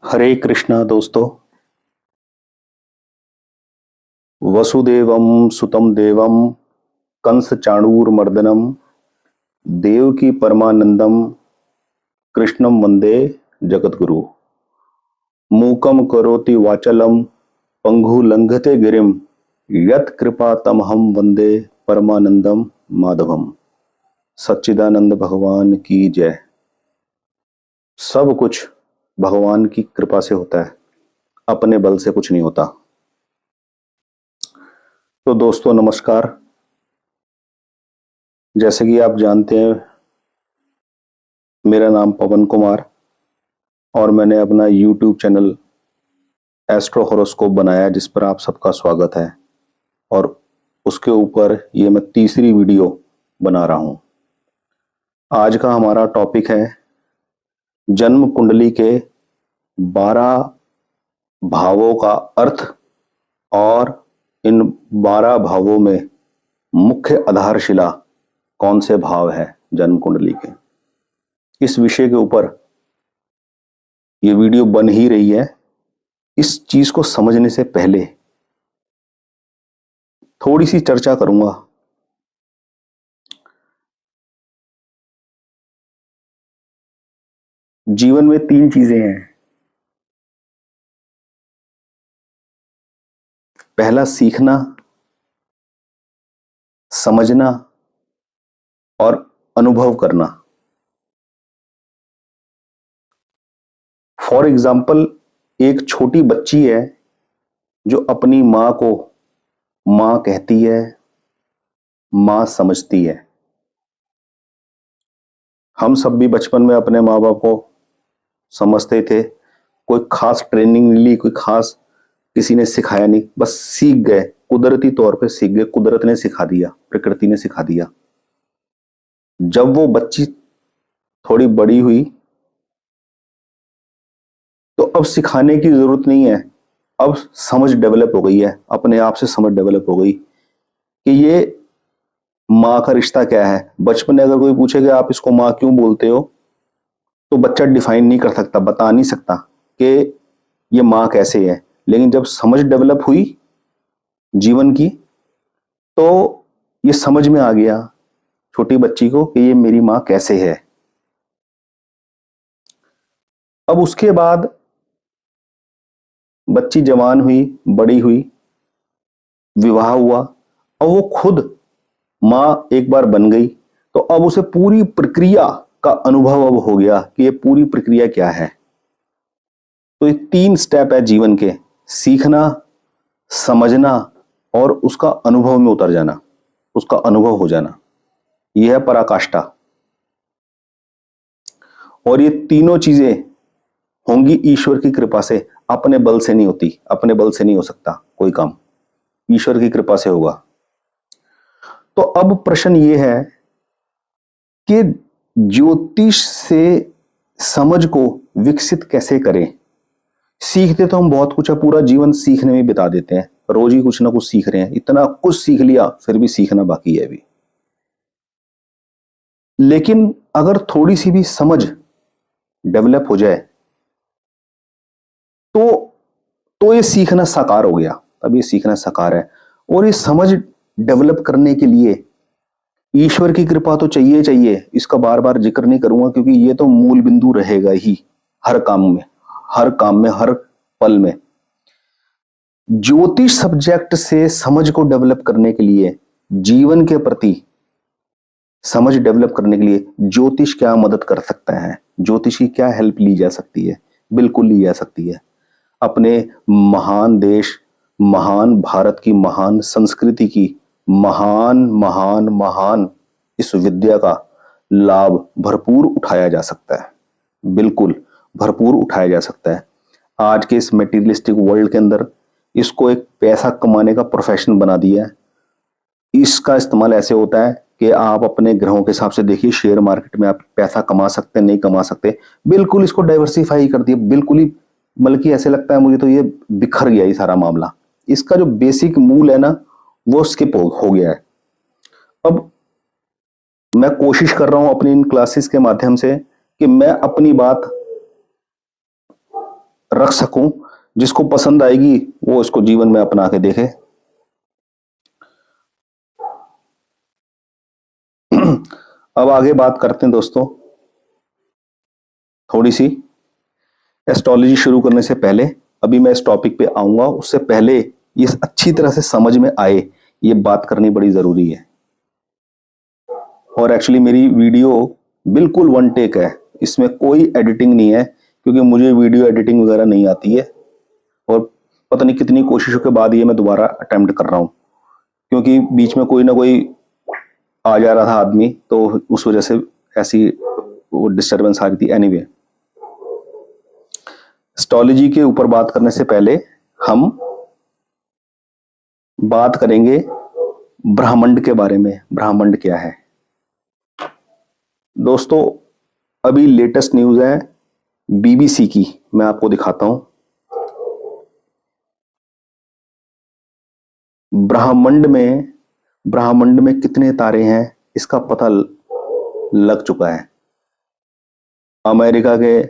हरे कृष्णा दोस्तों। वसुदेवम सुतम देवम कंस चाणूरमर्दनम देवकी परमानंदम कृष्णम वंदे जगद्गुरु। मूकम करोति वाचलम पंगु लंघते गिरिम यत कृपा तमहम वंदे परमानंदम माधवम। सच्चिदानंद भगवान की जय। सब कुछ भगवान की कृपा से होता है, अपने बल से कुछ नहीं होता। तो दोस्तों नमस्कार। जैसे कि आप जानते हैं, मेरा नाम पवन कुमार और मैंने अपना YouTube चैनल एस्ट्रो होरोस्कोप बनाया, जिस पर आप सबका स्वागत है। और उसके ऊपर ये मैं तीसरी वीडियो बना रहा हूं। आज का हमारा टॉपिक है जन्म कुंडली के 12 भावों का अर्थ और इन 12 भावों में मुख्य आधारशिला कौन से भाव है जन्म कुंडली के। इस विषय के ऊपर ये वीडियो बन ही रही है। इस चीज को समझने से पहले थोड़ी सी चर्चा करूंगा। जीवन में 3 चीजें हैं। पहला सीखना, समझना और अनुभव करना। फॉर एग्जाम्पल, एक छोटी बच्ची है जो अपनी मां को मां कहती है, मां समझती है। हम सब भी बचपन में अपने माँ बाप को समझते थे। कोई खास ट्रेनिंग नहीं ली, कोई खास किसी ने सिखाया नहीं, बस सीख गए, कुदरती तौर पे सीख गए। कुदरत ने सिखा दिया, प्रकृति ने सिखा दिया। जब वो बच्ची थोड़ी बड़ी हुई तो अब सिखाने की जरूरत नहीं है। अब समझ डेवलप हो गई है, अपने आप से समझ डेवलप हो गई कि ये माँ का रिश्ता क्या है। बचपन में अगर कोई पूछे कि आप इसको माँ क्यों बोलते हो, तो बच्चा डिफाइन नहीं कर सकता, बता नहीं सकता कि ये माँ कैसे है। लेकिन जब समझ डेवलप हुई जीवन की, तो ये समझ में आ गया छोटी बच्ची को कि ये मेरी माँ कैसे है। अब उसके बाद बच्ची जवान हुई, बड़ी हुई, विवाह हुआ, अब वो खुद मां एक बार बन गई, तो अब उसे पूरी प्रक्रिया का अनुभव अब हो गया कि ये पूरी प्रक्रिया क्या है। तो ये 3 स्टेप है जीवन के: सीखना, समझना और उसका अनुभव में उतर जाना, उसका अनुभव हो जाना। यह है पराकाष्ठा। और ये तीनों चीजें होंगी ईश्वर की कृपा से, अपने बल से नहीं होती। अपने बल से नहीं हो सकता कोई काम, ईश्वर की कृपा से होगा। तो अब प्रश्न ये है कि ज्योतिष से समझ को विकसित कैसे करें। सीखते तो हम बहुत कुछ है, पूरा जीवन सीखने में बिता देते हैं, रोज ही कुछ ना कुछ सीख रहे हैं। इतना कुछ सीख लिया, फिर भी सीखना बाकी है अभी। लेकिन अगर थोड़ी सी भी समझ डेवलप हो जाए तो ये सीखना साकार हो गया। तब ये सीखना साकार है। और ये समझ डेवलप करने के लिए ईश्वर की कृपा तो चाहिए चाहिए। इसका बार बार जिक्र नहीं करूंगा, क्योंकि ये तो मूल बिंदु रहेगा ही हर काम में, हर काम में, हर पल में। ज्योतिष सब्जेक्ट से समझ को डेवलप करने के लिए, जीवन के प्रति समझ डेवलप करने के लिए ज्योतिष क्या मदद कर सकता है, ज्योतिष की क्या हेल्प ली जा सकती है? बिल्कुल ली जा सकती है। अपने महान देश, महान भारत की महान संस्कृति की महान महान महान इस विद्या का लाभ भरपूर उठाया जा सकता है। बिल्कुल भरपूर उठाया जा सकता है। आज के इस मेटीरियलिस्टिक वर्ल्ड के अंदर इसको एक पैसा कमाने का प्रोफेशन बना दिया है। इसका इस्तेमाल ऐसे होता है कि आप अपने ग्रहों के हिसाब से देखिए, शेयर मार्केट में आप पैसा कमा सकते हैं, नहीं कमा सकते। बिल्कुल इसको डाइवर्सिफाई कर दिया, बिल्कुल ही, बल्कि ऐसे लगता है मुझे तो ये बिखर गया ये सारा मामला। इसका जो बेसिक मूल है ना, वो स्किप हो गया है। अब मैं कोशिश कर रहा हूं अपनी इन क्लासेस के माध्यम से कि मैं अपनी बात रख सकूं। जिसको पसंद आएगी वो इसको जीवन में अपना के देखे। अब आगे बात करते हैं दोस्तों, थोड़ी सी एस्ट्रोलॉजी शुरू करने से पहले, अभी मैं इस टॉपिक पे आऊंगा, उससे पहले ये अच्छी तरह से समझ में आए, ये बात करनी बड़ी जरूरी है। और एक्चुअली मेरी वीडियो बिल्कुल वन टेक है, इसमें कोई एडिटिंग नहीं है, क्योंकि मुझे वीडियो एडिटिंग वगैरह नहीं आती है। और पता नहीं कितनी कोशिशों के बाद ये मैं दोबारा अटेम्प्ट कर रहा हूँ, क्योंकि बीच में कोई ना कोई आ जा रहा था आदमी, तो उस वजह से ऐसी वो डिस्टर्बेंस आ रही थी। एनीवे, एस्ट्रोलॉजी के ऊपर बात करने से पहले हम बात करेंगे ब्रह्मांड के बारे में। ब्रह्मांड क्या है दोस्तों? अभी लेटेस्ट न्यूज है बीबीसी की, मैं आपको दिखाता हूं। ब्रह्मांड में कितने तारे हैं इसका पता लग चुका है। अमेरिका के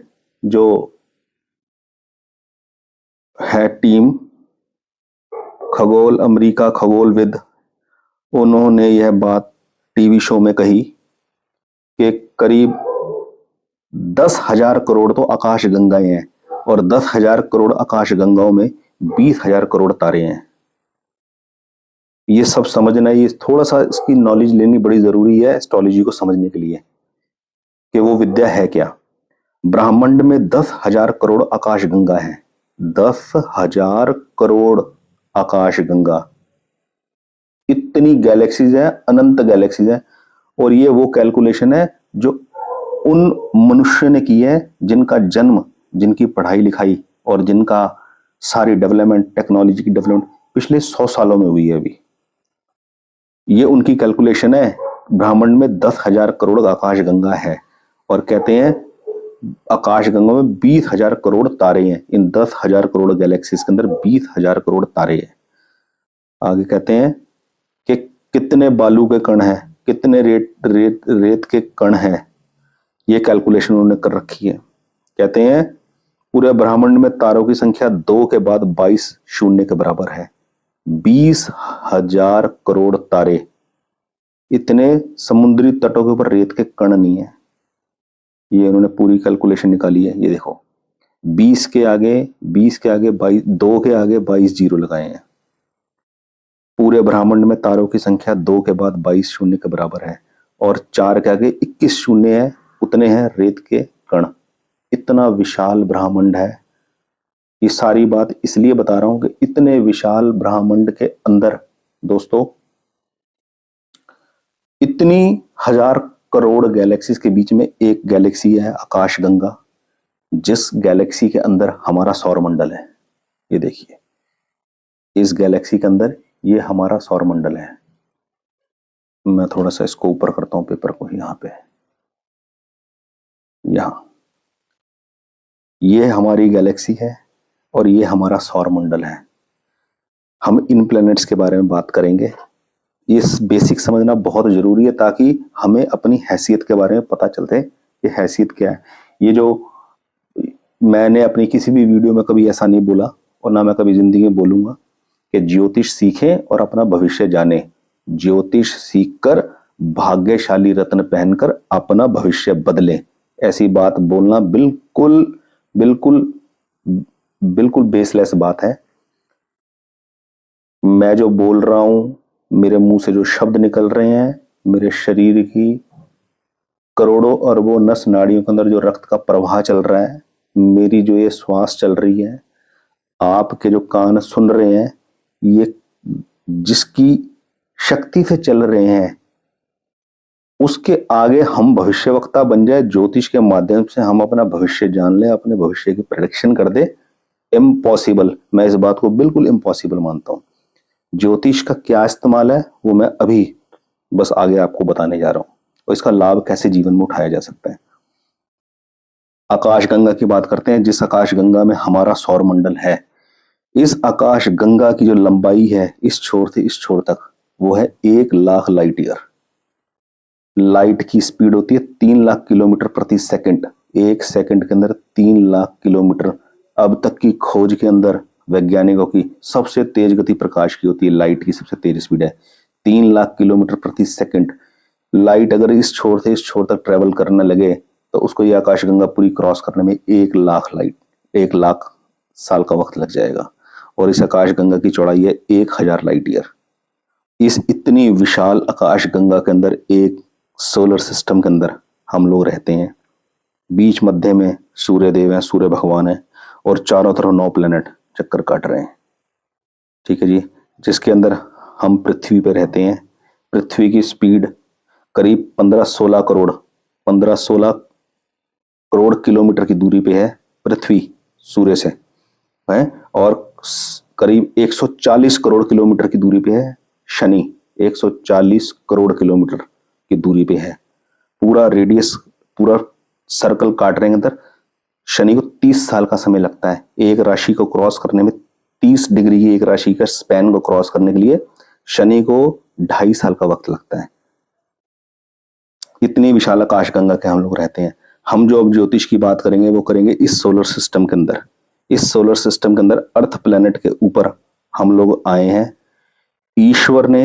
जो है टीम अमेरिका खगोलविद, उन्होंने यह बात टीवी शो में कही कि करीब 10,000 करोड़ तो आकाश गंगाएं हैं, और 10,000 करोड़ आकाश गंगाओं में 20,000 करोड़ तारे हैं। ये सब समझना, ये थोड़ा सा इसकी नॉलेज लेनी बड़ी जरूरी है एस्ट्रोलॉजी को समझने के लिए, कि वो विद्या है क्या। ब्रह्मांड में 10,000 करोड़ आकाश गंगा है। 10,000 करोड़ आकाश गंगा, इतनी गैलेक्सीज है, अनंत गैलेक्सीज है। और ये वो कैलकुलेशन है जो उन मनुष्य ने की है जिनका जन्म, जिनकी पढ़ाई लिखाई और जिनका सारी डेवलपमेंट, टेक्नोलॉजी की डेवलपमेंट पिछले 100 सालों में हुई है। अभी ये उनकी कैलकुलेशन है। ब्रह्मांड में 10,000 करोड़ आकाश गंगा है, और कहते हैं आकाश गंगा में 20,000 करोड़ तारे हैं। इन 10,000 करोड़ गैलेक्सीज के अंदर 20,000 करोड़ तारे हैं। आगे कहते हैं कि कितने बालू के कण हैं, कितने रेत के कण हैं, ये कैलकुलेशन उन्होंने कर रखी है। कहते हैं पूरे ब्रह्मांड में तारों की संख्या 2 के बाद 22 शून्य के बराबर है। 20,000 करोड़ तारे, इतने समुद्री तटों के ऊपर रेत के कण नहीं है। ये उन्होंने पूरी कैलकुलेशन निकाली है। ये देखो, 20 के आगे 22, 2 के आगे 22 जीरो लगाए हैं। पूरे ब्रह्मांड में तारों की संख्या 2 के बाद 22 शून्य के बराबर है, और 4 के आगे 21 शून्य है, उतने हैं रेत के कण। इतना विशाल ब्रह्मांड है। ये सारी बात इसलिए बता रहा हूं कि इतने विशाल ब्रह्मांड के अंदर दोस्तों, इतनी 1,000 करोड़ गैलेक्सीज के बीच में एक गैलेक्सी है आकाशगंगा, जिस गैलेक्सी के अंदर हमारा सौरमंडल है। ये देखिए, इस गैलेक्सी के अंदर ये हमारा सौरमंडल है। मैं थोड़ा सा इसको ऊपर करता हूं पेपर को, यहां पे, यहां ये हमारी गैलेक्सी है और ये हमारा सौरमंडल है। हम इन प्लैनेट्स के बारे में बात करेंगे। इस बेसिक समझना बहुत जरूरी है, ताकि हमें अपनी हैसियत के बारे में पता चलते कि हैसियत क्या है। ये जो मैंने अपनी किसी भी वीडियो में कभी ऐसा नहीं बोला, और ना मैं कभी जिंदगी में बोलूंगा कि ज्योतिष सीखें और अपना भविष्य जाने। ज्योतिष सीखकर भाग्यशाली रत्न पहनकर अपना भविष्य बदलें, ऐसी बात बोलना बिल्कुल बिल्कुल बिल्कुल बेसलेस बात है। मैं जो बोल रहा हूं, मेरे मुंह से जो शब्द निकल रहे हैं, मेरे शरीर की करोड़ों अरबों नस नाड़ियों के अंदर जो रक्त का प्रवाह चल रहा है, मेरी जो ये श्वास चल रही है, आपके जो कान सुन रहे हैं, ये जिसकी शक्ति से चल रहे हैं, उसके आगे हम भविष्यवक्ता बन जाए, ज्योतिष के माध्यम से हम अपना भविष्य जान ले, अपने भविष्य की प्रेडिक्शन कर दे, इम्पॉसिबल। मैं इस बात को बिल्कुल इम्पॉसिबल मानता हूं। ज्योतिष का क्या इस्तेमाल है वो मैं अभी बस आगे आपको बताने जा रहा हूं, और इसका लाभ कैसे जीवन में उठाया जा सकता है। आकाशगंगा की बात करते हैं, जिस आकाशगंगा में हमारा सौरमंडल है। इस आकाश गंगा की जो लंबाई है इस छोर से इस छोर तक, वो है 1,00,000 लाइट ईयर। लाइट की स्पीड होती है 3 लाख किलोमीटर प्रति सेकंड। एक सेकंड के अंदर 3 लाख किलोमीटर अब तक की खोज के अंदर वैज्ञानिकों की सबसे तेज गति प्रकाश की होती है, लाइट की सबसे तेज स्पीड है 3 लाख किलोमीटर प्रति सेकंड। लाइट अगर इस छोर से इस छोर तक ट्रेवल करने लगे तो उसको ये आकाशगंगा पूरी क्रॉस करने में 1 लाख साल का वक्त लग जाएगा। और इस आकाशगंगा की चौड़ाई है 1000 लाइट ईयर। इस इतनी विशाल आकाशगंगा के अंदर एक सोलर सिस्टम के अंदर हम लोग रहते हैं। बीच मध्य में सूर्य देव है, सूर्य भगवान है, और चारों तरफ 9 प्लेनेट चक्कर काट रहे हैं। ठीक है जी। जिसके अंदर हम पृथ्वी पे रहते हैं। पृथ्वी की स्पीड करीब 15-16 किलोमीटर की दूरी पे है पृथ्वी सूर्य से है, और करीब 140 करोड़ किलोमीटर की दूरी पे है शनि। 140 करोड़ किलोमीटर की दूरी पे है। पूरा रेडियस, पूरा सर्कल काट रहे हैं अंदर। शनि को 30 साल का समय लगता है एक राशि को क्रॉस करने में। 30 डिग्री की एक राशि का स्पैन को क्रॉस करने के लिए शनि को 2.5 साल का वक्त लगता है। इतनी विशाल आकाशगंगा के हम लोग रहते हैं। हम जो अब ज्योतिष की बात करेंगे वो करेंगे इस सोलर सिस्टम के अंदर। इस सोलर सिस्टम के अंदर अर्थ प्लेनेट के ऊपर हम लोग आए हैं। ईश्वर ने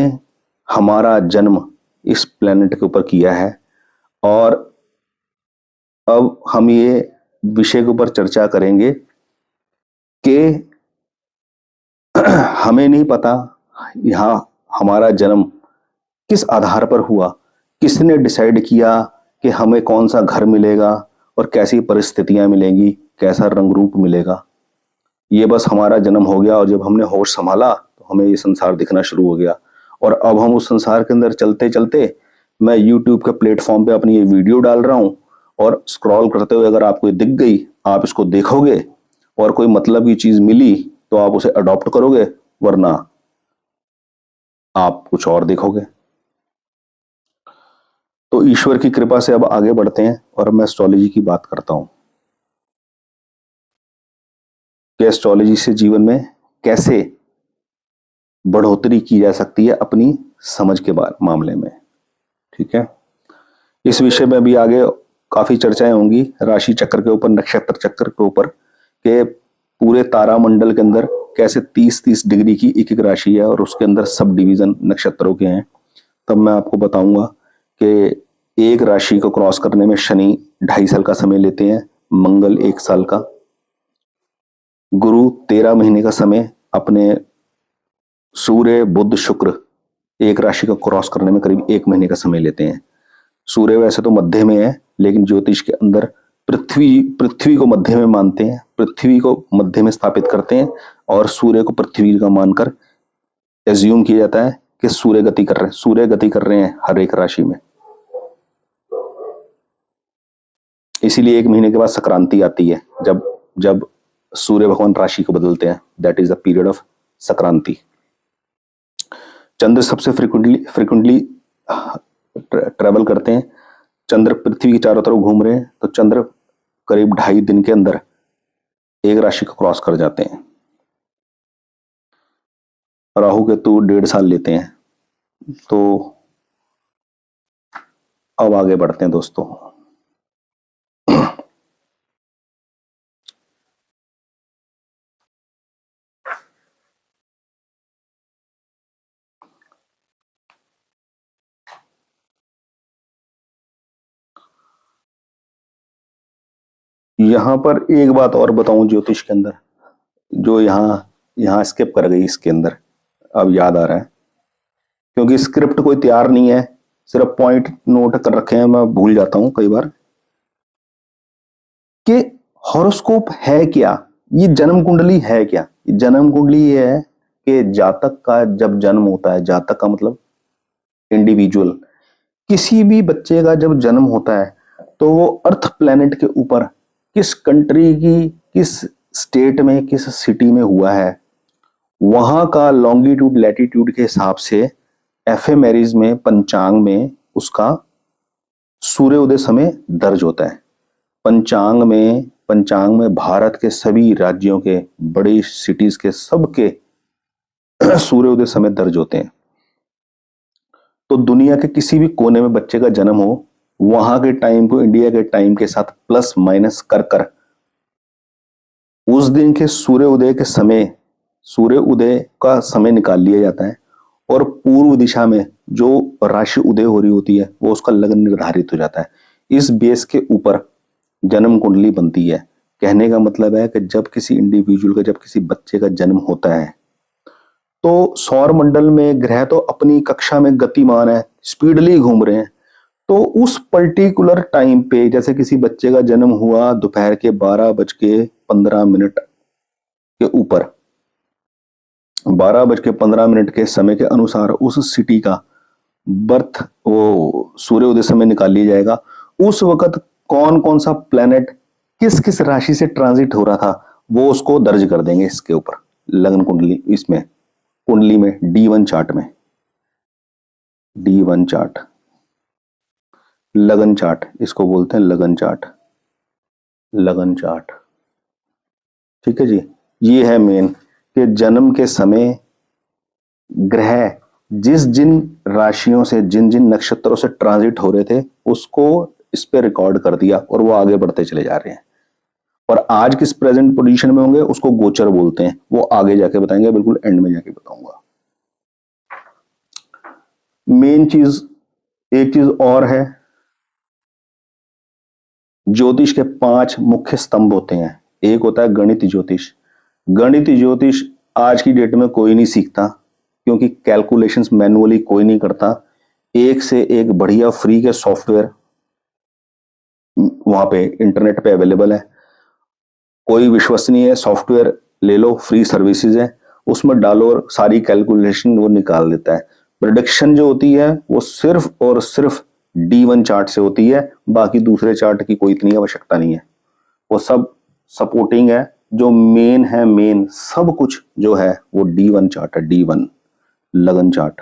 हमारा जन्म इस प्लेनेट के ऊपर किया है, और अब हम ये विषय के ऊपर चर्चा करेंगे कि हमें नहीं पता यहां हमारा जन्म किस आधार पर हुआ, किसने डिसाइड किया कि हमें कौन सा घर मिलेगा और कैसी परिस्थितियां मिलेंगी, कैसा रंग रूप मिलेगा। ये बस हमारा जन्म हो गया और जब हमने होश संभाला तो हमें ये संसार दिखना शुरू हो गया। और अब हम उस संसार के अंदर चलते चलते, मैं यूट्यूब के प्लेटफॉर्म पे अपनी ये वीडियो डाल रहा हूं, और स्क्रॉल करते हुए अगर आपको दिख गई आप इसको देखोगे और कोई मतलब की चीज मिली तो आप उसे अडॉप्ट करोगे, वरना आप कुछ और देखोगे। तो ईश्वर की कृपा से अब आगे बढ़ते हैं और मैं एस्ट्रोलॉजी की बात करता हूं कि एस्ट्रोलॉजी से जीवन में कैसे बढ़ोतरी की जा सकती है अपनी समझ के मामले में। ठीक है। इस विषय में भी आगे काफी चर्चाएं होंगी, राशि चक्र के ऊपर, नक्षत्र चक्र के ऊपर, के पूरे तारामंडल के अंदर कैसे 30-30 डिग्री की एक एक राशि है और उसके अंदर सब डिवीजन नक्षत्रों के हैं। तब मैं आपको बताऊंगा कि एक राशि को क्रॉस करने में शनि 2.5 साल का समय लेते हैं, मंगल 1 साल का, गुरु 13 महीने का समय, अपने सूर्य बुध शुक्र एक राशि को क्रॉस करने में करीब 1 महीने का समय लेते हैं। सूर्य वैसे तो मध्य में है, लेकिन ज्योतिष के अंदर पृथ्वी को मध्य में मानते हैं, पृथ्वी को मध्य में स्थापित करते हैं, और सूर्य को पृथ्वी का मानकर एज्यूम किया जाता है कि सूर्य गति कर रहे हैं हर एक राशि में। इसीलिए 1 महीने के बाद संक्रांति आती है, जब सूर्य भगवान राशि को बदलते हैं। That is the period of Sankranti. चंद्र सबसे फ्रिक्वेंटली ट्रेवल करते हैं। चंद्र पृथ्वी के चारों तरफ घूम रहे हैं तो चंद्र करीब 2.5 दिन के अंदर एक राशि को क्रॉस कर जाते हैं। राहु केतु 1.5 साल लेते हैं। तो अब आगे बढ़ते हैं दोस्तों। यहां पर एक बात और बताऊं ज्योतिष के अंदर, जो यहां स्किप कर गई इसके अंदर, अब याद आ रहा है, क्योंकि स्क्रिप्ट कोई तैयार नहीं है, सिर्फ पॉइंट नोट कर रखे हैं, मैं भूल जाता हूं कई बार कि हॉरोस्कोप है क्या, ये जन्म कुंडली है क्या। जन्म कुंडली ये है कि जातक का जब जन्म होता है, जातक का मतलब इंडिविजुअल, किसी भी बच्चे का जब जन्म होता है तो वो अर्थ प्लेनेट के ऊपर किस कंट्री की, किस स्टेट में, किस सिटी में हुआ है, वहां का लॉन्गिट्यूड लैटिट्यूड के हिसाब से एफएमएरीज में, पंचांग में उसका सूर्योदय समय दर्ज होता है। पंचांग में भारत के सभी राज्यों के, बड़ी सिटीज के, सबके सूर्योदय समय दर्ज होते हैं। तो दुनिया के किसी भी कोने में बच्चे का जन्म हो, वहां के टाइम को इंडिया के टाइम के साथ प्लस माइनस कर उस दिन के सूर्य उदय के समय, सूर्य उदय का समय निकाल लिया जाता है और पूर्व दिशा में जो राशि उदय हो रही होती है वो उसका लगन निर्धारित हो जाता है। इस बेस के ऊपर जन्म कुंडली बनती है। कहने का मतलब है कि जब किसी इंडिविजुअल का, जब किसी बच्चे का जन्म होता है तो सौर मंडल में ग्रह तो अपनी कक्षा में गतिमान है, स्पीडली घूम रहे हैं। तो उस पर्टिकुलर टाइम पे, जैसे किसी बच्चे का जन्म हुआ दोपहर के 12:15 के ऊपर, 12:15 के समय के अनुसार उस सिटी का बर्थ, वो सूर्य उदय समय निकाल लिया जाएगा। उस वक्त कौन कौन सा प्लेनेट किस किस राशि से ट्रांजिट हो रहा था वो उसको दर्ज कर देंगे इसके ऊपर, लगन कुंडली, इसमें कुंडली में D1 चार्ट में, D1 चार्ट, लगन चार्ट इसको बोलते हैं, लगन चार्ट, लगन चार्ट। ठीक है जी। ये है मेन कि जन्म के समय ग्रह जिस जिन राशियों से, जिन जिन नक्षत्रों से ट्रांजिट हो रहे थे उसको इस पे रिकॉर्ड कर दिया और वो आगे बढ़ते चले जा रहे हैं। और आज किस प्रेजेंट पोजीशन में होंगे उसको गोचर बोलते हैं, वो आगे जाके बताएंगे, बिल्कुल एंड में जाके बताऊंगा। मेन चीज, एक चीज और है, ज्योतिष के 5 मुख्य स्तंभ होते हैं। एक होता है गणित ज्योतिष। गणित ज्योतिष आज की डेट में कोई नहीं सीखता क्योंकि कैलकुलेशंस मैनुअली कोई नहीं करता। एक से एक बढ़िया फ्री के सॉफ्टवेयर वहां पे इंटरनेट पे अवेलेबल है। कोई विश्वसनीय सॉफ्टवेयर ले लो, फ्री सर्विसेज है, उसमें डालो और सारी कैलकुलेशन वो निकाल देता है। प्रेडिक्शन जो होती है वो सिर्फ और सिर्फ D1 चार्ट से होती है, बाकी दूसरे चार्ट की कोई इतनी आवश्यकता नहीं है। वो सब सपोर्टिंग है। जो मेन है, मेन सब कुछ जो है वो D1 चार्ट है, D1 लगन चार्ट।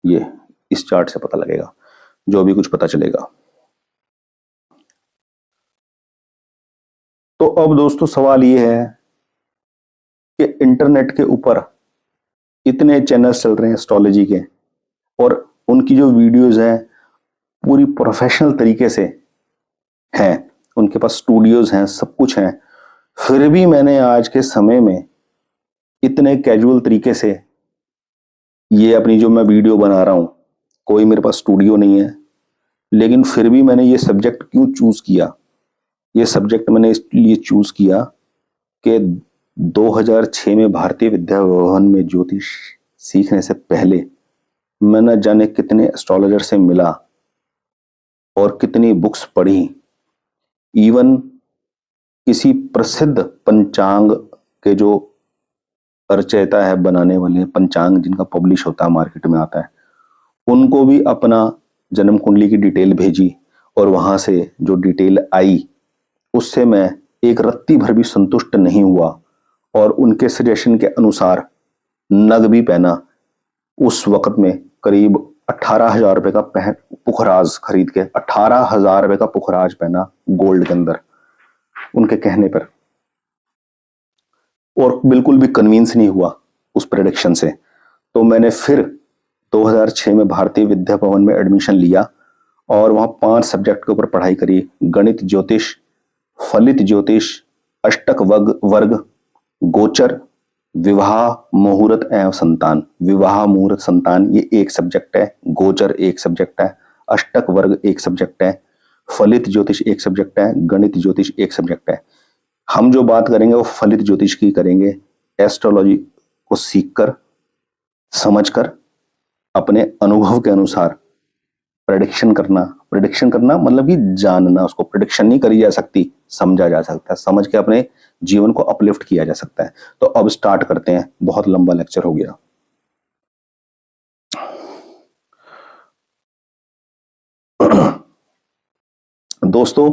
ये इस चार्ट से पता लगेगा जो भी कुछ पता चलेगा। तो अब दोस्तों सवाल ये है कि इंटरनेट के ऊपर इतने चैनल्स चल रहे हैं एस्ट्रोलॉजी के, और उनकी जो वीडियोस हैं पूरी प्रोफेशनल तरीके से हैं, उनके पास स्टूडियोज हैं, सब कुछ हैं, फिर भी मैंने आज के समय में इतने कैजुअल तरीके से ये अपनी जो मैं वीडियो बना रहा हूं, कोई मेरे पास स्टूडियो नहीं है, लेकिन फिर भी मैंने ये सब्जेक्ट क्यों चूज किया? ये सब्जेक्ट मैंने इसलिए चूज किया कि 2006 में भारतीय विद्या भवन में ज्योतिष सीखने से पहले मैं न जाने कितने एस्ट्रोलॉजर से मिला और कितनी बुक्स पढ़ी। इवन किसी प्रसिद्ध पंचांग के जो रचयिता है, बनाने वाले पंचांग जिनका पब्लिश होता है, मार्केट में आता है, उनको भी अपना जन्म कुंडली की डिटेल भेजी और वहां से जो डिटेल आई उससे मैं एक रत्ती भर भी संतुष्ट नहीं हुआ और उनके सजेशन के अनुसार नग भी पहना। उस वक्त में करीब 18,000 रुपए का पुखराज खरीद के, 18,000 रुपए का पुखराज पहना गोल्ड के अंदर उनके कहने पर, और बिल्कुल भी कन्विंस नहीं हुआ उस प्रेडिक्शन से। तो मैंने फिर 2006 में भारतीय विद्या भवन में एडमिशन लिया और वहां 5 सब्जेक्ट के ऊपर पढ़ाई करी। गणित ज्योतिष, फलित ज्योतिष, अष्टक वर्ग, गोचर, विवाह मुहूर्त एवं संतान। विवाह मुहूर्त संतान ये एक सब्जेक्ट है, गोचर एक सब्जेक्ट है, अष्टक वर्ग एक सब्जेक्ट है, फलित ज्योतिष एक सब्जेक्ट है, गणित ज्योतिष एक सब्जेक्ट है। हम जो बात करेंगे वो फलित ज्योतिष की करेंगे। एस्ट्रोलॉजी को सीखकर, समझकर, अपने अनुभव के अनुसार प्रेडिक्शन करना। प्रेडिक्शन करना मतलब कि जानना, उसको प्रेडिक्शन नहीं करी जा सकती, समझा जा सकता है, समझ के अपने जीवन को अपलिफ्ट किया जा सकता है। तो अब स्टार्ट करते हैं, बहुत लंबा लेक्चर हो गया। दोस्तों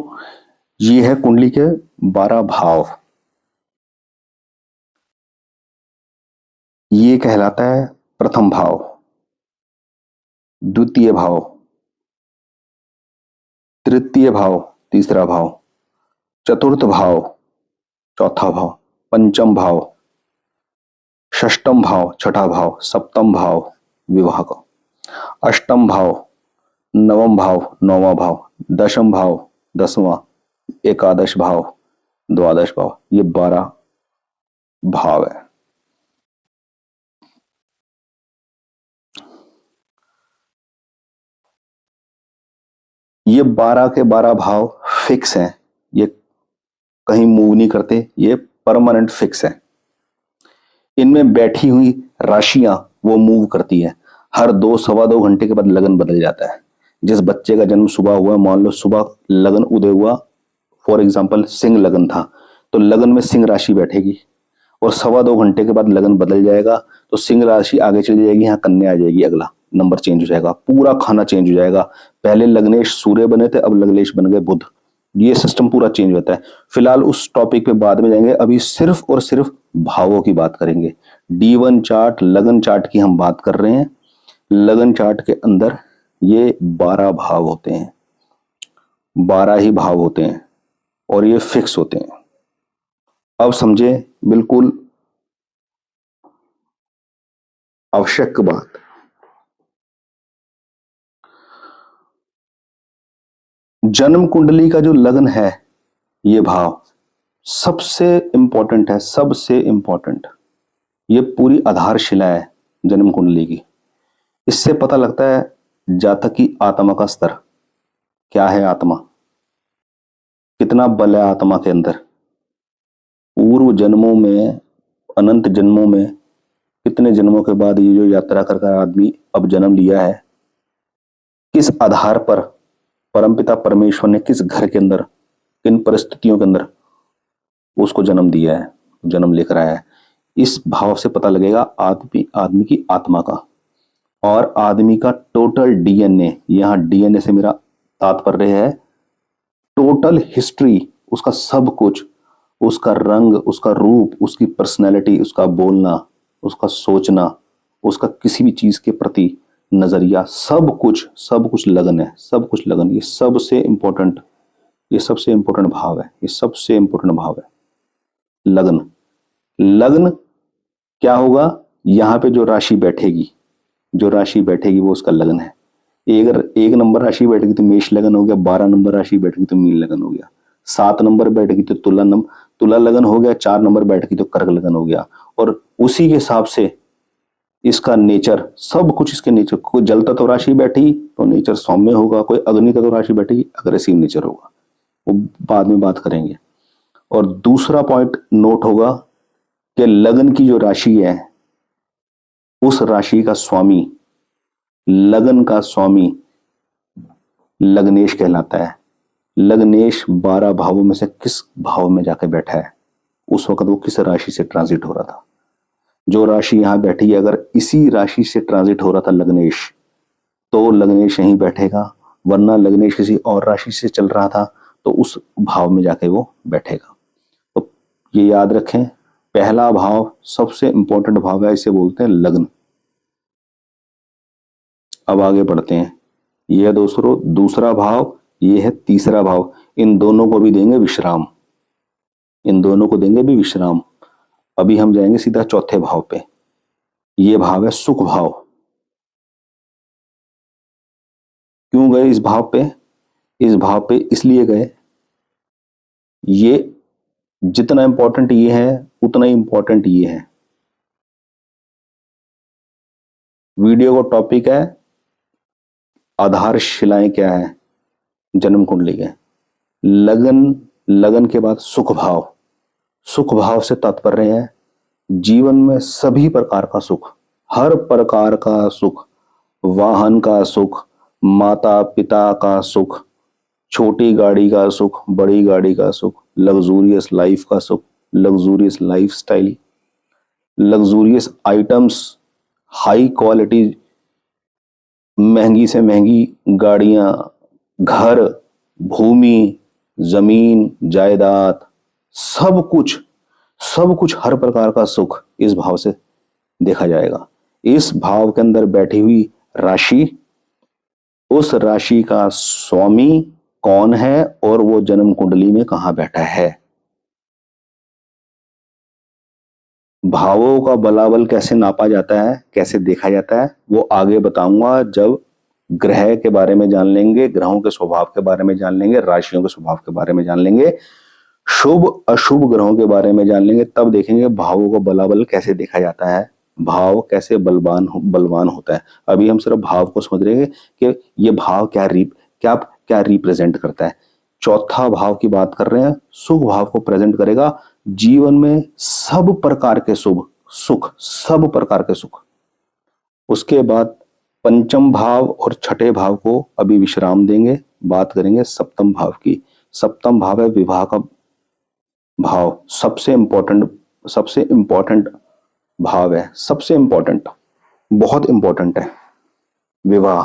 ये है कुंडली के 12 भाव। ये कहलाता है प्रथम भाव, द्वितीय भाव, तृतीय भाव तीसरा भाव, चतुर्थ भाव चौथा भाव, पंचम भाव, षष्टम भाव छठा भाव, सप्तम भाव विवाह का, अष्टम भाव नवम भाव नौवां भाव, दशम भाव 10वां, एकादश भाव द्वादश भाव, ये 12 भाव है। ये 12 के 12 भाव फिक्स हैं, ये कहीं मूव नहीं करते, ये परमानेंट फिक्स है। इनमें बैठी हुई राशियां वो मूव करती है। हर 2-2.25 घंटे के बाद लगन बदल जाता है। जिस बच्चे का जन्म सुबह हुआ, मान लो सुबह लगन उदय हुआ, फॉर एग्जाम्पल सिंह लगन था, तो लगन में सिंह राशि बैठेगी और 2.25 घंटे के बाद लगन बदल जाएगा, तो सिंह राशि आगे चली जाएगी, यहाँ कन्या आ जाएगी, अगला नंबर चेंज हो जाएगा, पूरा खाना चेंज हो जाएगा। पहले लग्नेश सूर्य बने थे, अब लग्नेश बन गए बुध। ये सिस्टम पूरा चेंज होता है। फिलहाल उस टॉपिक पे बाद में जाएंगे, अभी सिर्फ और सिर्फ भावों की बात करेंगे। D1 चार्ट, लगन चार्ट की हम बात कर रहे हैं। लगन चार्ट के अंदर ये 12 भाव होते हैं, 12 ही भाव होते हैं और ये फिक्स होते हैं। अब समझे, बिल्कुल आवश्यक बात। जन्म कुंडली का जो लग्न है, ये भाव सबसे इंपॉर्टेंट है, सबसे इंपॉर्टेंट। ये पूरी आधारशिला है जन्म कुंडली की। इससे पता लगता है जातक की आत्मा का स्तर क्या है, आत्मा कितना बल है आत्मा के अंदर। पूर्व जन्मों में, अनंत जन्मों में, कितने जन्मों के बाद ये जो यात्रा कर आदमी अब जन्म लिया है, किस आधार पर परमपिता परमेश्वर ने किस घर के अंदर, किन परिस्थितियों के अंदर उसको जन्म दिया है, जन्म लेकर आया है। इस भाव से पता लगेगा आदमी की आत्मा का और आदमी का टोटल डीएनए। यहां डीएनए से मेरा तात्पर्य है टोटल हिस्ट्री, उसका सब कुछ, उसका रंग, उसका रूप, उसकी पर्सनैलिटी, उसका बोलना, उसका सोचना, उसका किसी भी चीज के प्रति नजरिया, सब कुछ लगन है, सब कुछ लगन। ये सबसे इंपॉर्टेंट, ये सबसे इंपॉर्टेंट भाव है, ये सबसे इंपॉर्टेंट भाव है लगन। लग्न क्या होगा, यहां पे जो राशि बैठेगी, जो राशि बैठेगी वो उसका लगन है। अगर 1 नंबर राशि बैठेगी तो मेष लगन हो गया, 12 नंबर राशि बैठेगी तो मीन लगन हो गया, 7 नंबर बैठेगी तो तुला लगन हो गया, 4 नंबर बैठेगी तो कर्क लगन हो गया। और उसी के हिसाब से इसका नेचर, सब कुछ इसके नेचर, कोई जल तत्व राशि बैठी तो नेचर सौम्य होगा, कोई अग्नि तत्व राशि बैठेगी अग्रेसिव नेचर होगा, वो बाद में बात करेंगे। और दूसरा पॉइंट नोट होगा कि लगन की जो राशि है, उस राशि का स्वामी, लगन का स्वामी लग्नेश कहलाता है। लग्नेश 12 भावों में से किस भाव में जाकर बैठा है, उस वक्त वो किस राशि से ट्रांजिट हो रहा था। जो राशि यहां बैठी है, अगर इसी राशि से ट्रांजिट हो रहा था लग्नेश, तो लग्नेश यहीं बैठेगा, वरना लग्नेश किसी और राशि से चल रहा था तो उस भाव में जाके वो बैठेगा। तो ये याद रखें, पहला भाव सबसे इंपॉर्टेंट भाव है, इसे बोलते हैं लग्न। अब आगे बढ़ते हैं। यह है दोस्तों दूसरा भाव, ये है तीसरा भाव। इन दोनों को भी देंगे विश्राम, इन दोनों को देंगे भी विश्राम। अभी हम जाएंगे सीधा चौथे भाव पे। ये भाव है सुख भाव। क्यों गए इस भाव पे? इस भाव पे इसलिए गए, ये जितना इंपॉर्टेंट ये है उतना ही इंपॉर्टेंट ये है। वीडियो का टॉपिक है आधारशिलाएं क्या है जन्म कुंडली के। लगन के बाद सुख भाव। सुख भाव से तात्पर्य है जीवन में सभी प्रकार का सुख, हर प्रकार का सुख, वाहन का सुख, माता पिता का सुख, छोटी गाड़ी का सुख, बड़ी गाड़ी का सुख, लग्जूरियस लाइफ का सुख, luxurious lifestyle, luxurious items, high quality, महंगी से महंगी गाड़ियां, घर, भूमि, जमीन, जायदाद, सब कुछ हर प्रकार का सुख इस भाव से देखा जाएगा। इस भाव के अंदर बैठी हुई राशि, उस राशि का स्वामी कौन है और वो जन्म कुंडली में कहां बैठा है। भावों का बलाबल कैसे नापा जाता है, कैसे देखा जाता है, वो आगे बताऊंगा जब ग्रह के बारे में जान लेंगे, ग्रहों के स्वभाव के बारे में जान लेंगे, राशियों के स्वभाव के बारे में जान लेंगे। शुभ अशुभ ग्रहों के बारे में जान लेंगे, तब देखेंगे भावों को बलाबल कैसे देखा जाता है, भाव कैसे बलवान होता है। अभी हम सिर्फ भाव को समझ रहे हैं कि ये भाव क्या क्या रिप्रेजेंट करता है। चौथा भाव की बात कर रहे हैं, सुख भाव को प्रेजेंट करेगा जीवन में सब प्रकार के शुभ सुख, सब प्रकार के सुख। उसके बाद पंचम भाव और छठे भाव को अभी विश्राम देंगे, बात करेंगे सप्तम भाव की। सप्तम भाव है विवाह का भाव, सबसे इंपॉर्टेंट भाव है, सबसे इंपॉर्टेंट, बहुत इंपॉर्टेंट है विवाह,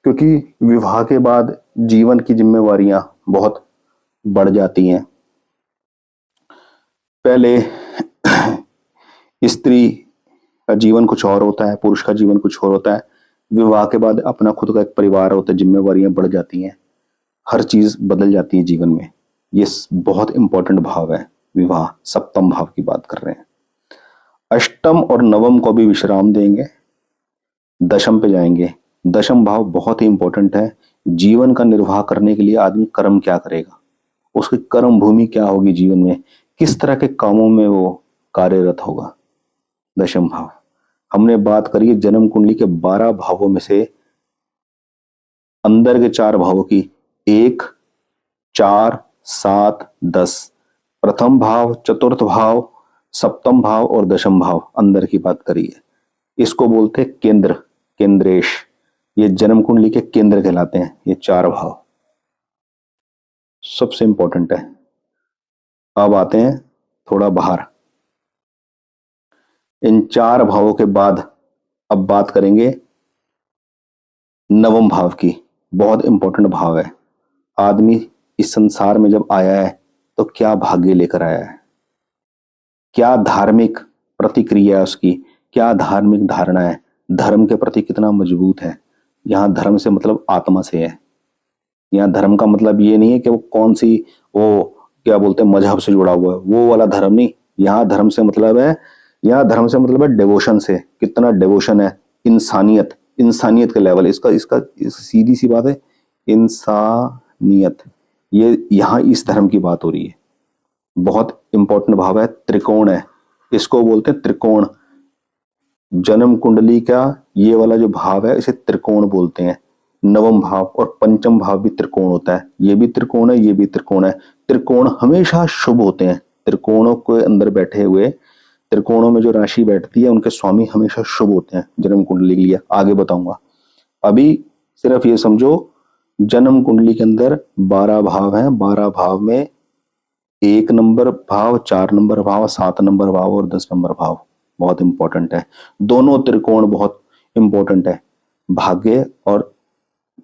क्योंकि विवाह के बाद जीवन की जिम्मेवारियां बहुत बढ़ जाती हैं। पहले स्त्री का जीवन कुछ और होता है, पुरुष का जीवन कुछ और होता है। विवाह के बाद अपना खुद का एक परिवार होता है, जिम्मेवारियां बढ़ जाती हैं, हर चीज बदल जाती है जीवन में। ये बहुत इंपॉर्टेंट भाव है विवाह, सप्तम भाव की बात कर रहे हैं। अष्टम और नवम को भी विश्राम देंगे, दशम पे जाएंगे। दशम भाव बहुत ही इंपॉर्टेंट है, जीवन का निर्वाह करने के लिए आदमी कर्म क्या करेगा, उसकी कर्म भूमि क्या होगी जीवन में, किस तरह के कामों में वो कार्यरत होगा। दशम भाव हमने बात करी है जन्म कुंडली के 12 भावों में से अंदर के 4 भावों की, 1, 4, 7, 10। प्रथम भाव, चतुर्थ भाव, सप्तम भाव और दशम भाव अंदर की बात करी है। इसको बोलते हैं केंद्र, केंद्रेश। ये जन्म कुंडली के केंद्र कहलाते हैं ये 4 भाव, सबसे इंपॉर्टेंट है। अब आते हैं थोड़ा बाहर, इन 4 भावों के बाद अब बात करेंगे नवम भाव की। बहुत इंपॉर्टेंट भाव है। आदमी इस संसार में जब आया है तो क्या भाग्य लेकर आया है, क्या धार्मिक प्रतिक्रिया है उसकी, क्या धार्मिक धारणा है, धर्म के प्रति कितना मजबूत है। यहां धर्म से मतलब आत्मा से है। यहाँ धर्म का मतलब ये नहीं है कि वो कौन सी, वो क्या बोलते हैं, मजहब से जुड़ा हुआ है, वो वाला धर्म नहीं। यहाँ धर्म से मतलब है, यहाँ धर्म से मतलब है डिवोशन से, कितना डिवोशन है, इंसानियत, इंसानियत के लेवल, इसका सीधी सी बात है, इंसानियत। ये यहाँ इस धर्म की बात हो रही है। बहुत इंपॉर्टेंट भाव है, त्रिकोण है, इसको बोलते हैं त्रिकोण। जन्म कुंडली का ये वाला जो भाव है इसे त्रिकोण बोलते हैं। नवम भाव और पंचम भाव भी त्रिकोण होता है, ये भी त्रिकोण है, ये भी त्रिकोण है। त्रिकोण हमेशा शुभ होते हैं। त्रिकोणों के अंदर बैठे हुए, त्रिकोणों में जो राशि बैठती है उनके स्वामी हमेशा शुभ होते हैं जन्म कुंडली के लिए, आगे बताऊंगा। अभी सिर्फ ये समझो, जन्म कुंडली के अंदर 12 भाव हैं, 12 भाव में 1 नंबर भाव, 4 नंबर भाव, 7 नंबर भाव और 10 नंबर भाव बहुत इंपॉर्टेंट है। दोनों त्रिकोण बहुत इंपॉर्टेंट है। भाग्य और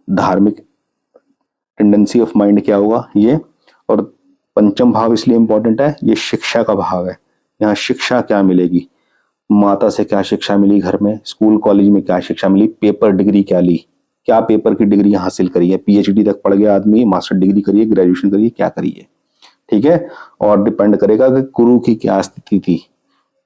धार्मिक टेंडेंसी ऑफ माइंड क्या होगा ये। और पंचम भाव इसलिए इंपॉर्टेंट है, ये शिक्षा का भाव है। यहाँ शिक्षा क्या मिलेगी, माता से क्या शिक्षा मिली, घर में स्कूल कॉलेज में क्या शिक्षा मिली, पेपर डिग्री क्या ली, क्या पेपर की डिग्री हासिल करी है, पीएचडी तक पढ़ गया आदमी, मास्टर डिग्री करिए, ग्रेजुएशन करिए, क्या करिए, ठीक है। और डिपेंड करेगा कि गुरु की क्या स्थिति थी,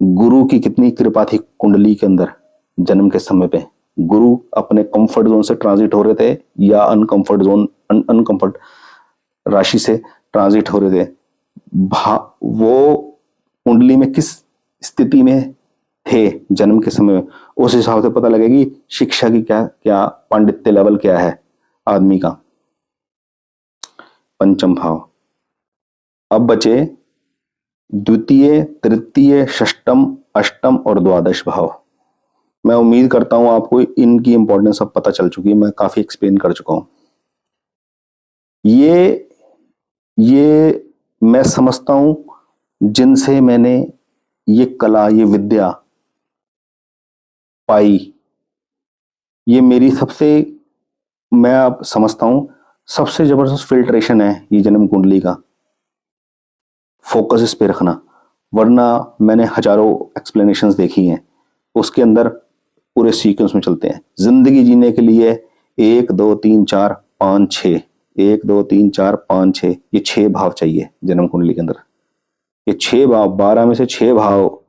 गुरु की कितनी कृपा थी कुंडली के अंदर जन्म के समय पे। गुरु अपने कंफर्ट जोन से ट्रांजिट हो रहे थे या अनकंफर्ट राशि से ट्रांजिट हो रहे थे, वो कुंडली में किस स्थिति में थे जन्म के समय, उस हिसाब से पता लगेगी शिक्षा की क्या क्या पांडित्य लेवल क्या है आदमी का। पंचम भाव। अब बचे द्वितीय, तृतीय, षष्टम, अष्टम और द्वादश भाव। मैं उम्मीद करता हूं आपको इनकी इंपॉर्टेंस अब पता चल चुकी है, मैं काफी एक्सप्लेन कर चुका हूं। ये मैं समझता हूं जिनसे मैंने ये कला, ये विद्या पाई, ये मेरी सबसे, मैं अब समझता हूं सबसे जबरदस्त फिल्ट्रेशन है ये जन्म कुंडली का। फोकस इस पे रखना, वरना मैंने हजारों एक्सप्लेनेशंस देखी हैं, उसके अंदर पूरे सीक्वेंस में चलते हैं। जिंदगी जीने के लिए 1 2 3 4 5 6, 1 2 3 4 5 6, ये 6 भाव चाहिए जन्म कुंडली के अंदर। ये 6 भाव, 12 में से 6 भाव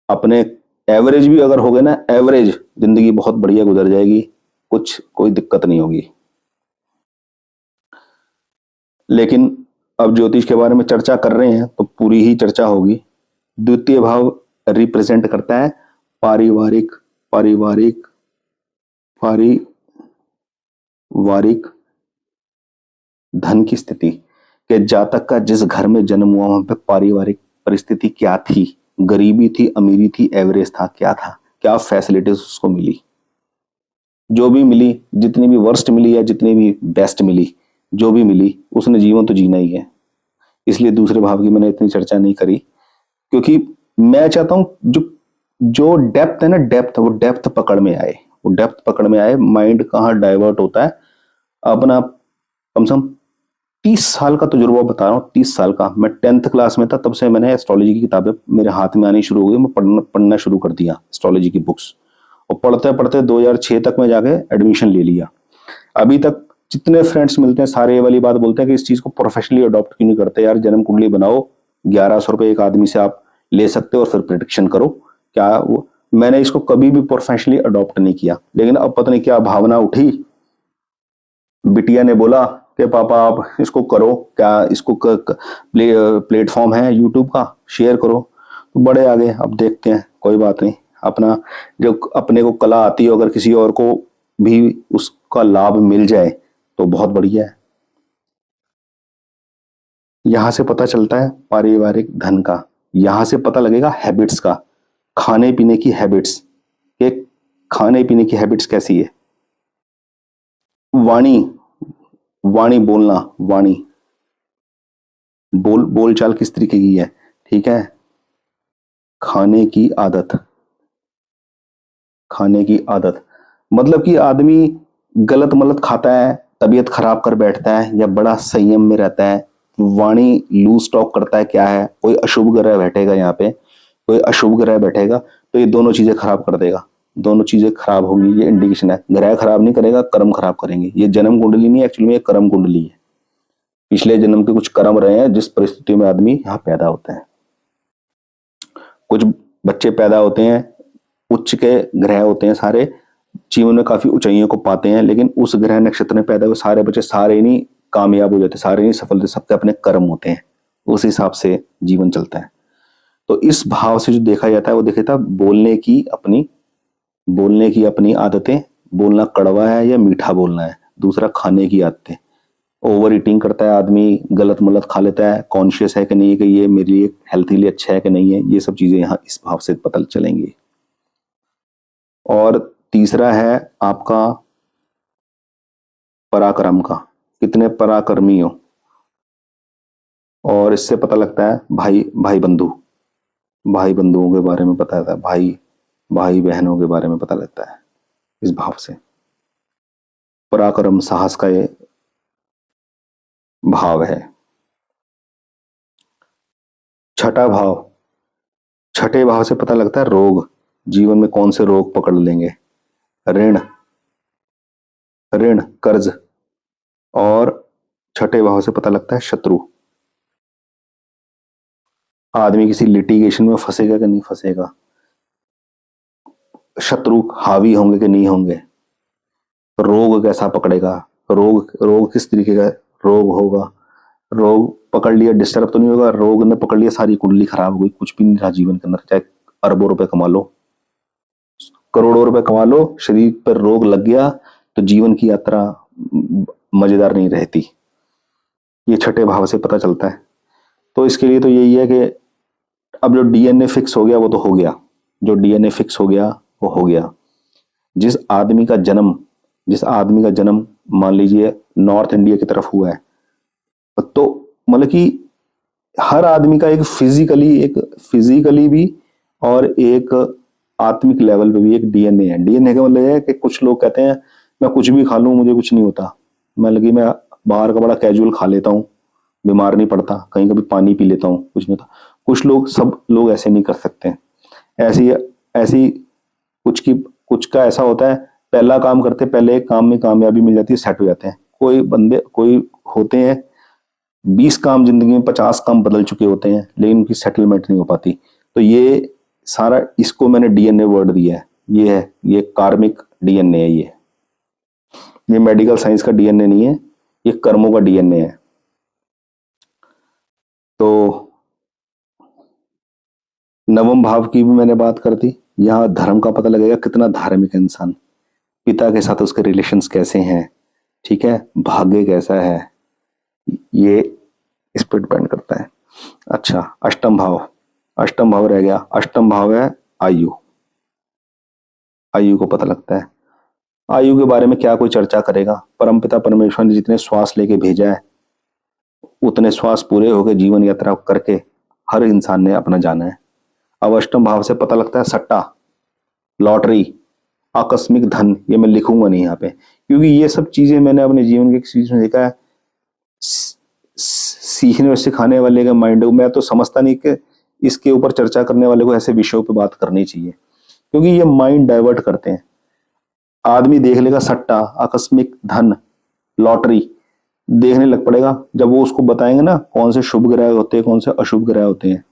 अपने एवरेज भी अगर हो गए ना, एवरेज जिंदगी बहुत बढ़िया गुजर जाएगी, कोई दिक्कत नहीं होगी। लेकिन अब ज्योतिष के बारे में चर्चा कर रहे हैं तो पूरी ही चर्चा होगी। द्वितीय भाव रिप्रेजेंट करता है पारिवारिक पारिवारिक पारिवारिक धन की स्थिति, कि जातक का जिस घर में जन्म हुआ वहां पे पारिवारिक परिस्थिति क्या थी, गरीबी थी, अमीरी थी, एवरेज था, क्या था, क्या फैसिलिटीज उसको मिली, जो भी मिली, जितनी भी वर्स्ट मिली या जितनी भी बेस्ट मिली, जो भी मिली, उसने जीवन तो जीना ही है। इसलिए दूसरे भाव की मैंने इतनी चर्चा नहीं करी, क्योंकि मैं चाहता हूं जो जो डेप्थ है ना, डेप्थ, वो डेप्थ पकड़ में आए, वो डेप्थ पकड़ में आए, माइंड कहाँ डाइवर्ट होता है अपना। कम से कम 30 साल का तजुर्बा बता रहा हूँ, 30 साल का। मैं 10th क्लास में था तब से मैंने एस्ट्रोलॉजी की किताबें मेरे हाथ में आनी शुरू हो गई, मैं पढ़ना शुरू कर दिया एस्ट्रोलॉजी की बुक्स, और पढ़ते पढ़ते 2006 तक में जाके एडमिशन ले लिया। अभी तक जितने फ्रेंड्स मिलते हैं सारे ये वाली बात बोलते हैं कि इस चीज को प्रोफेशनली अडॉप्ट क्यों नहीं करते यार, जन्म कुंडली बनाओ, 1100 रुपये एक आदमी से आप ले सकते हो और फिर प्रिडिक्शन करो। क्या वो, मैंने इसको कभी भी प्रोफेशनली अडॉप्ट नहीं किया, लेकिन अब पता नहीं क्या भावना उठी, बिटिया ने बोला कि पापा आप इसको करो, क्या इसको प्लेटफॉर्म है यूट्यूब का, शेयर करो, तो बड़े आगे। अब देखते हैं, कोई बात नहीं, अपना जो अपने को कला आती है अगर किसी और को भी उसका लाभ मिल जाए तो बहुत बढ़िया है। यहां से पता चलता है पारिवारिक धन का, यहां से पता लगेगा हैबिट्स का, खाने पीने की हैबिट्स, के खाने पीने की हैबिट्स कैसी है, वाणी, वाणी बोलना, वाणी बोलचाल किस तरीके की है, ठीक है। खाने की आदत, खाने की आदत मतलब कि आदमी गलत मलत खाता है, तबीयत खराब कर बैठता है, या बड़ा संयम में रहता है, वाणी लूज टॉक करता है, क्या है, कोई अशुभ ग्रह बैठेगा यहाँ पे, कोई अशुभ ग्रह बैठेगा तो ये दोनों चीजें खराब कर देगा, दोनों चीजें खराब होंगी, ये इंडिकेशन है। ग्रह खराब नहीं करेगा, कर्म खराब करेंगे। ये जन्म कुंडली नहीं, एक्चुअली में ये कर्म कुंडली है, पिछले जन्म के कुछ कर्म रहे हैं जिस परिस्थिति में आदमी यहाँ पैदा होता है। कुछ बच्चे पैदा होते हैं, उच्च के ग्रह होते हैं सारे, जीवन में काफी ऊंचाइयों को पाते हैं, लेकिन उस ग्रह नक्षत्र में पैदा हुए सारे बच्चे सारे नहीं कामयाब हो जाते, सारे नहीं सफल होते, सबके अपने कर्म होते हैं, उस हिसाब से जीवन चलता है। तो इस भाव से जो देखा जाता है वो देखा था बोलने की अपनी आदतें, बोलना कड़वा है या मीठा बोलना है। दूसरा खाने की आदतें, ओवर ईटिंग करता है आदमी, गलत मलत खा लेता है, कॉन्शियस है कि नहीं कि ये मेरे लिए हेल्थ के लिए अच्छा है कि नहीं है, ये सब चीजें यहाँ इस भाव से पता चलेंगी। और तीसरा है आपका पराक्रम का, कितने पराक्रमी हो, और इससे पता लगता है भाई बंधुओं के बारे में पता लगता है, भाई बहनों के बारे में पता लगता है इस भाव से। पराक्रम साहस का ये भाव है। छठा भाव, छठे भाव से पता लगता है रोग, जीवन में कौन से रोग पकड़ लेंगे, ऋण, कर्ज, और छठे भाव से पता लगता है शत्रु, आदमी किसी लिटिगेशन में फंसेगा कि नहीं फंसेगा, शत्रु हावी होंगे कि नहीं होंगे, रोग कैसा पकड़ेगा, रोग किस तरीके का रोग होगा, रोग पकड़ लिया डिस्टर्ब तो नहीं होगा, रोग ने पकड़ लिया सारी कुंडली खराब हो गई, कुछ भी नहीं रहा जीवन के अंदर, चाहे अरबों रुपए कमा लो, करोड़ों रुपए कमा लो, शरीर पर रोग लग गया तो जीवन की यात्रा मजेदार नहीं रहती। ये छठे भाव से पता चलता है। तो इसके लिए तो यही है कि अब जो डीएनए फिक्स हो गया वो तो हो गया, जो डीएनए फिक्स हो गया वो हो गया। जिस आदमी का जन्म मान लीजिए नॉर्थ इंडिया की तरफ हुआ है, तो मतलब कि हर आदमी का एक फिजिकली भी और एक आत्मिक लेवल पे भी एक डीएनए है। डीएनए का मतलब है कि कुछ लोग कहते हैं मैं कुछ भी खा लूं मुझे कुछ नहीं होता, मतलब कि मैं बाहर का बड़ा कैजुअल खा लेता हूँ, बीमार नहीं पड़ता, कहीं कभी पानी पी लेता हूँ, कुछ नहीं होता। कुछ लोग, सब लोग ऐसे नहीं कर सकते। ऐसी ऐसी कुछ का ऐसा होता है, पहला काम करते पहले एक काम में कामयाबी मिल जाती है, सेट हो जाते हैं। कोई होते हैं 20 काम जिंदगी में, 50 काम बदल चुके होते हैं, लेकिन उनकी सेटलमेंट नहीं हो पाती। तो ये सारा, इसको मैंने डीएनए वर्ड दिया है, ये कार्मिक डीएनए है। ये मेडिकल साइंस का डीएनए नहीं है, ये कर्मों का डीएनए है। तो नवम भाव की भी मैंने बात कर दी। यहाँ धर्म का पता लगेगा, कितना धार्मिक है इंसान, पिता के साथ उसके रिलेशंस कैसे हैं, ठीक है, भाग्य कैसा है, ये इस पर डिपेंड करता है। अच्छा, अष्टम भाव, अष्टम भाव रह गया। अष्टम भाव है आयु। आयु को पता लगता है। आयु के बारे में क्या कोई चर्चा करेगा? परमपिता परमेश्वर ने जितने श्वास लेके भेजा है, उतने श्वास पूरे होकर जीवन यात्रा करके हर इंसान ने अपना जाना है। अब अष्टम भाव से पता लगता है सट्टा, लॉटरी, आकस्मिक धन। ये मैं लिखूंगा नहीं यहाँ पे, क्योंकि ये सब चीजें मैंने अपने जीवन के किसी चीज में देखा है। सीखने और सिखाने वाले का माइंड, मैं तो समझता नहीं कि इसके ऊपर चर्चा करने वाले को ऐसे विषयों पे बात करनी चाहिए, क्योंकि ये माइंड डाइवर्ट करते हैं। आदमी देख लेगा सट्टा, आकस्मिक धन, लॉटरी, देखने लग पड़ेगा। जब वो उसको बताएंगे ना कौन से शुभ ग्रह होते हैं, कौन से अशुभ ग्रह होते हैं,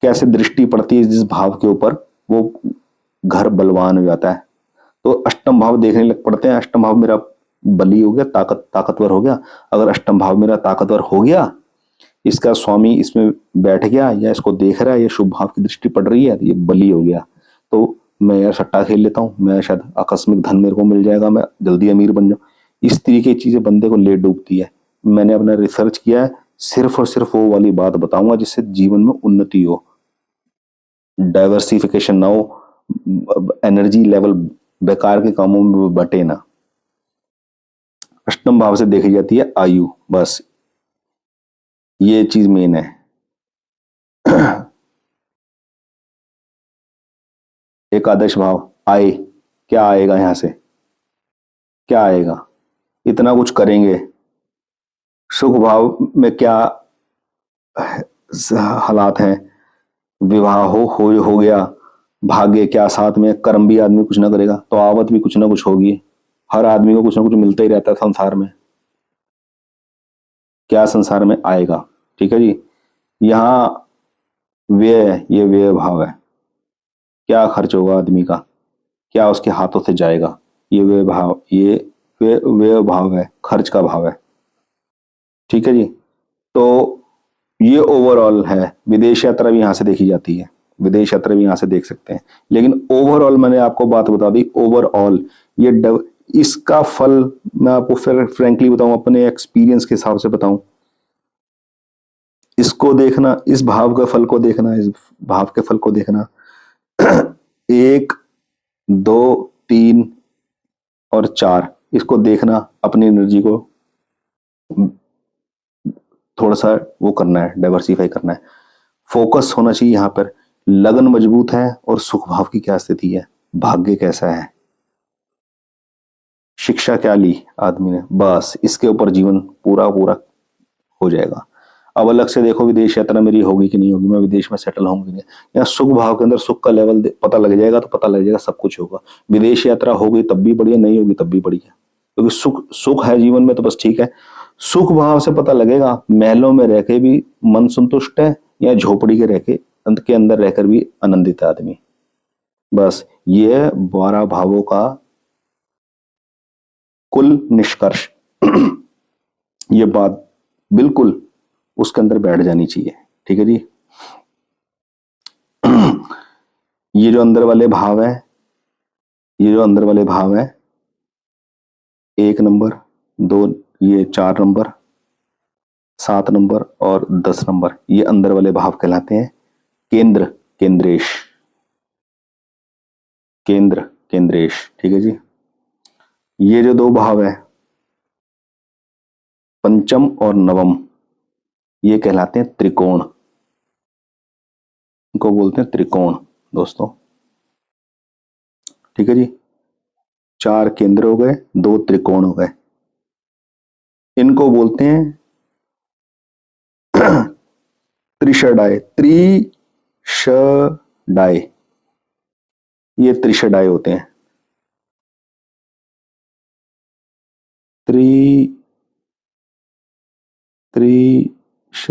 कैसे दृष्टि पड़ती है जिस भाव के ऊपर, वो घर बलवान हो जाता है। तो अष्टम भाव देखने लग पड़ते हैं। अष्टम भाव मेरा बली हो गया, ताकतवर हो गया। अगर अष्टम भाव मेरा ताकतवर हो गया, इसका स्वामी इसमें बैठ गया या इसको देख रहा है, या शुभ भाव की दृष्टि पड़ रही है, तो ये बली हो गया। तो मैं यार सट्टा खेल लेता हूँ, मैं शायद आकस्मिक धन मेरे को मिल जाएगा, मैं जल्दी अमीर बन जाऊँ। इस तरीके की चीजें बंदे को ले डूबती है। मैंने अपना रिसर्च किया है, सिर्फ और सिर्फ वो वाली बात बताऊंगा जिससे जीवन में उन्नति हो, डाइवर्सिफिकेशन ना हो, एनर्जी लेवल बेकार के कामों में बटे ना। अष्टम भाव से देखी जाती है आयु, बस ये चीज मेन है। एकादश भाव, आए, क्या आएगा यहां से, क्या आएगा? इतना कुछ करेंगे, सुख भाव में क्या हालात हैं, विवाह हो गया, भाग्य क्या साथ में, कर्म भी आदमी कुछ ना करेगा तो आवत भी कुछ ना कुछ होगी। हर आदमी को कुछ ना कुछ मिलता ही रहता है संसार में। क्या संसार में आएगा, ठीक है जी। यहाँ व्यय, ये व्यय भाव है, क्या खर्च होगा आदमी का, क्या उसके हाथों से जाएगा, ये व्यय भाव, ये व्यय भाव है, खर्च का भाव है, ठीक है जी। तो ये ओवरऑल है। विदेश यात्रा भी यहाँ से देखी जाती है, विदेश यात्रा भी यहाँ से देख सकते हैं। लेकिन ओवरऑल मैंने आपको बात बता दी, ओवरऑल ये इसका फल मैं आपको फिर फ्रेंकली बताऊं, अपने एक्सपीरियंस के हिसाब से बताऊं, इसको देखना, इस भाव के फल को देखना, इस भाव के फल को देखना, एक, दो, तीन और चार, इसको देखना, अपनी एनर्जी को थोड़ा सा वो करना है, डाइवर्सिफाई करना है, फोकस होना चाहिए यहाँ पर। लगन मजबूत है और सुख भाव की क्या स्थिति है, भाग्य कैसा है, शिक्षा क्या ली आदमी ने, बस इसके ऊपर जीवन पूरा पूरा हो जाएगा। अब अलग से देखो विदेश यात्रा मेरी होगी कि नहीं होगी, मैं विदेश में सेटल होंगी नहीं, या सुख भाव के अंदर सुख का लेवल पता लग जाएगा तो पता लग जाएगा, सब कुछ होगा। विदेश यात्रा होगी तब भी बढ़िया, नहीं होगी तब भी बढ़िया, क्योंकि सुख सुख है जीवन में तो बस ठीक है। सुख भाव से पता लगेगा महलों में रह के भी मन संतुष्ट है, या झोपड़ी के रह के के अंदर रहकर भी आनंदित है आदमी। बस ये 12 भावों का कुल निष्कर्ष। ये बात बिल्कुल उसके अंदर बैठ जानी चाहिए, ठीक है जी। ये जो अंदर वाले भाव है, ये जो अंदर वाले भाव है, 1 नंबर, 2, ये 4 नंबर, 7 नंबर और 10 नंबर, ये अंदर वाले भाव कहलाते हैं केंद्र, केंद्रेश, केंद्र केंद्रेश, ठीक है जी। ये जो 2 भाव है, पंचम और नवम, ये कहलाते हैं त्रिकोण, इनको बोलते हैं त्रिकोण दोस्तों, ठीक है जी। 4 केंद्र हो गए, 2 त्रिकोण हो गए, इनको बोलते हैं त्रिषडाय, त्रिषडाय, ये त्रिषडाय होते हैं। त्रि त्रिश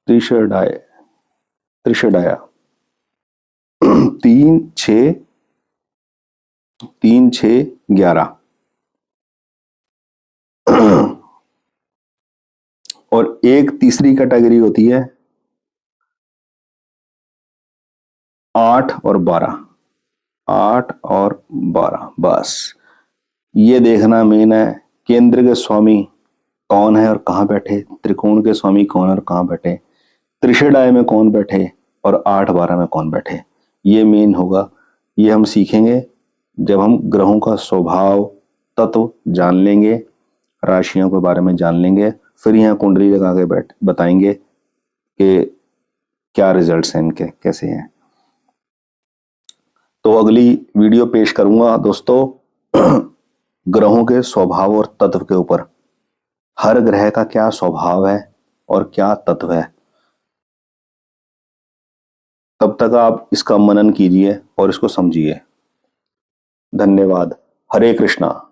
त्रिषडाय, त्रिषडाया, 3, 6, 3, 6, 11 और एक तीसरी कैटेगरी होती है 8 और 12। 8 और 12 बस ये देखना मेन है। केंद्र के स्वामी कौन है और कहां बैठे, त्रिकोण के स्वामी कौन है और कहां बैठे, त्रिषेणाय में कौन बैठे और 8-12 में कौन बैठे, ये मेन होगा। ये हम सीखेंगे जब हम ग्रहों का स्वभाव तत्व जान लेंगे, राशियों के बारे में जान लेंगे, फिर यहाँ कुंडली लगा के बैठ बताएंगे कि क्या रिजल्ट्स हैं इनके, कैसे हैं। तो अगली वीडियो पेश करूंगा दोस्तों ग्रहों के स्वभाव और तत्व के ऊपर। हर ग्रह का क्या स्वभाव है और क्या तत्व है। तब तक आप इसका मनन कीजिए और इसको समझिए। धन्यवाद। हरे कृष्णा।